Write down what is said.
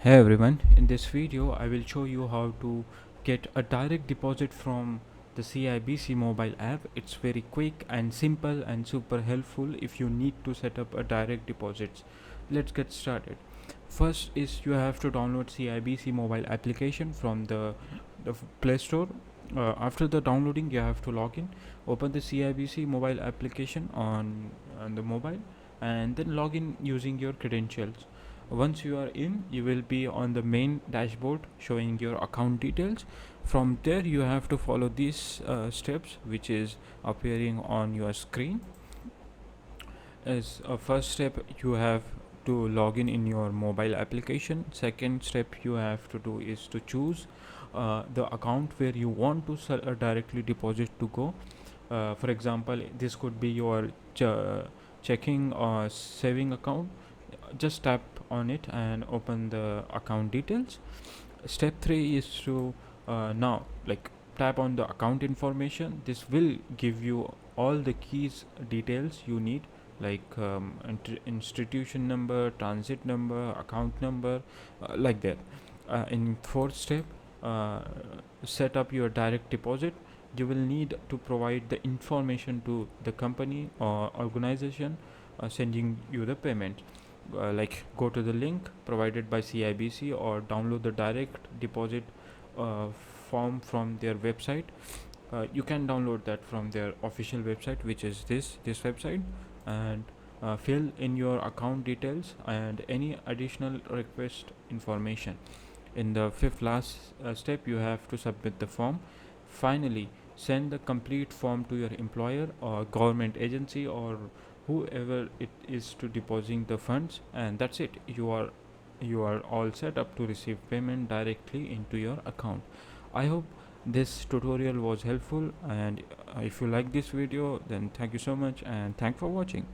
Hey everyone, in this video I will show you how to get a direct deposit from the CIBC mobile app. It's very quick and simple and super helpful if you need to set up a direct deposit. Let's get started. First is you have to download CIBC mobile application from the Play Store. After the downloading you have to log in, open the CIBC mobile application on the mobile and then log in using your credentials. Once you are in, you will be on the main dashboard showing your account details. From there you have to follow these steps which is appearing on your screen. As a first step, you have to log in your mobile application. Second step you have to do is to choose the account where you want to directly deposit to go. For example, this could be your checking or saving account. Just tap on it and open the account details. Step 3 is to now like tap on the account information. This will give you all the keys details you need, like institution number, transit number, account number, like that. In fourth step, uh, set up your direct deposit. You will need to provide the information to the company or organization sending you the payment. Like go to the link provided by CIBC or download the direct deposit uh, form from their website. You can download that from their official website, which is this website, and fill in your account details and any additional request information. In the fifth last step, you have to submit the form. Finally, send the complete form to your employer or government agency or whoever it is to depositing the funds, and that's it. You are all set up to receive payment directly into your account. I hope this tutorial was helpful, and if you like this video, then thank you so much and thank for watching.